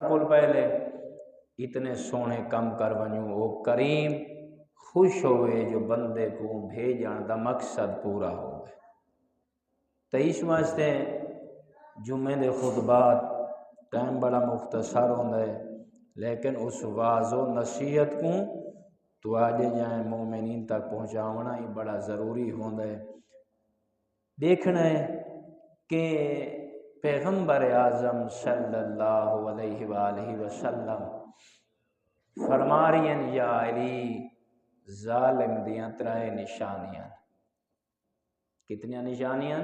کل پہلے اتنے سونے کم کر ونیوں او کریم خوش ہوئے جو بندے کو بھیجن دا مقصد پورا ہوئے۔ تو اس واسطے جمعے دے خطبات ٹائم بڑا مختصر ہوتا ہے، لیکن اس واعظ و نصیحت کو تو آجے جائیں مومنین تک پہنچاونا ہی بڑا ضروری ہوتا ہے۔ دیکھنا ہے کہ پیغمبر اعظم صلی اللہ علیہ وآلہ وسلم فرما رہی ہیں یا علی ظالم دیاں ترائے نشانیاں۔ کتنی نشانیاں؟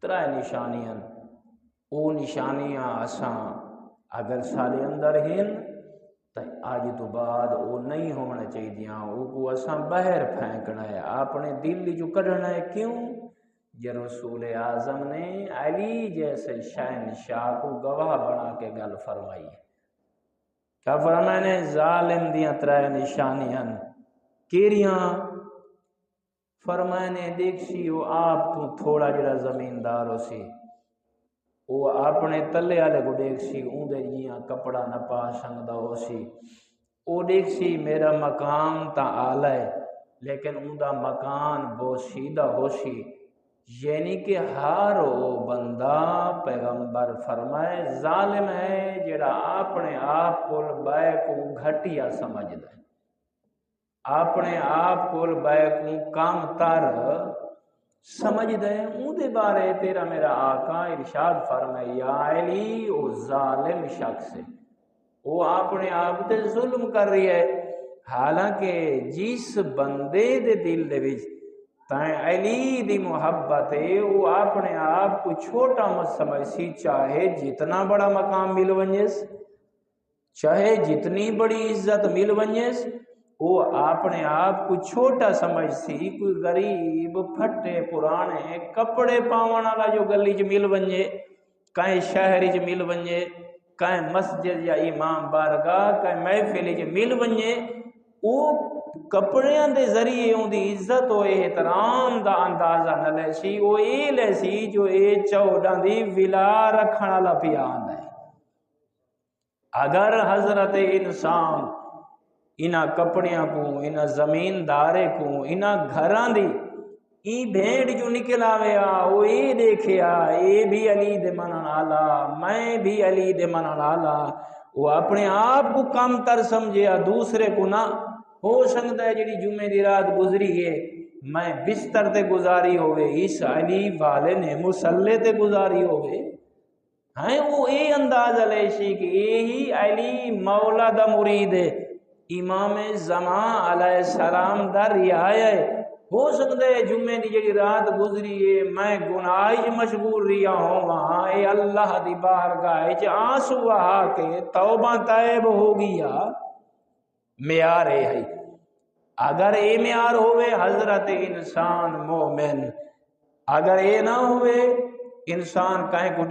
ترائے نشانیاں۔ او نشانیاں اساں اگر سارے اندر ہیں تو آج تو بعد او نہیں ہونا چاہیے، او کو اساں باہر پھینکنا ہے، اپنے دل جو کرنا ہے۔ کیوں؟ یہ رسول اعظم نے علی جیسے شہنشاہ کو گواہ بنا کے گل فرمائی ہے۔ کیا فرمایا نے؟ ظالم دیاں ترائے نشانیاں کیریاں؟ فرمایا نے دیکھ سی وہ آپ تو تھوڑا جڑا زمیندار ہو سی، وہ اپنے تلے والے کو دیکھ سی اون دے جیاں کپڑا نہ پا سکدا ہو سی، وہ دیکھ سی میرا مکان تا آلہ ہے لیکن اون دا مکان بوسیدہ ہو سی۔ یعنی کہ ہر وہ بندہ پیغمبر فرمائے ظالم ہے جڑا اپنے آپ کو بے کو گھٹیا سمجھدا ہے، اپنے آپ کو بے کو کم تر سمجھدا ہے۔ اون دے بارے تیرا میرا آقا ارشاد فرمائے یا علی او ظالم شخص ہے، وہ اپنے آپ تے ظلم کر رہی ہے۔ حالانکہ جس بندے دے دل دے وچ تائیں علی دی محبت ہے وہ اپنے آپ کو چھوٹا مت سمجھ سی، چاہے جتنا بڑا مقام مل ونجس، چاہے جتنی بڑی عزت مل ونجس، وہ اپنے آپ کو چھوٹا سمجھ سی۔ کوئی غریب پھٹے پرانے کپڑے پاون والا جو گلی چ مل ونجے، کہیں شہر چ مل ونجے، کہیں مسجد یا امام بارگاہ کہیں محفل چ مل ونجے، وہ کپڑیاں دے ذریعے ان دی عزت و احترام دا اندازہ نہ لے سی، وہ یہ لے سی جو اے چوڑاں دی ولا رکھن والا پیا آندا ہے۔ اگر حضرت انسان انہاں کپڑیاں کو، انہاں زمیندارے کو، انہاں گھراں دی این بھیڑ جو نکل آویا وہ یہ دیکھیا اے بھی علی دے منن والا، میں بھی علی دے منن والا، وہ اپنے آپ کو کم تر سمجھیا، دوسرے کو نہ۔ ہو سکتا ہے جڑی جمعے دی رات گزری ہے میں بستر تے گزاری ہوئے، اس علی والے نے مصلے تے گزاری ہوئے، ہیں وہ اے اندازہ لے سی کہ یہی علی مولا دا مرید ہے، امام زمان علیہ السلام دا رعایا ہے۔ ہو سکتا ہے جمعے دی جڑی رات گزری ہے میں گناہ مشغول رہا ہوں، اے اللہ دی بارگاہ وچ آنسو بہا کے توبہ طائب ہو گیا، معیار ہے۔ اگر اے معیار ہوئے حضرت انسان مومن، اگر اے نہ ہوئے انسان کہیں کو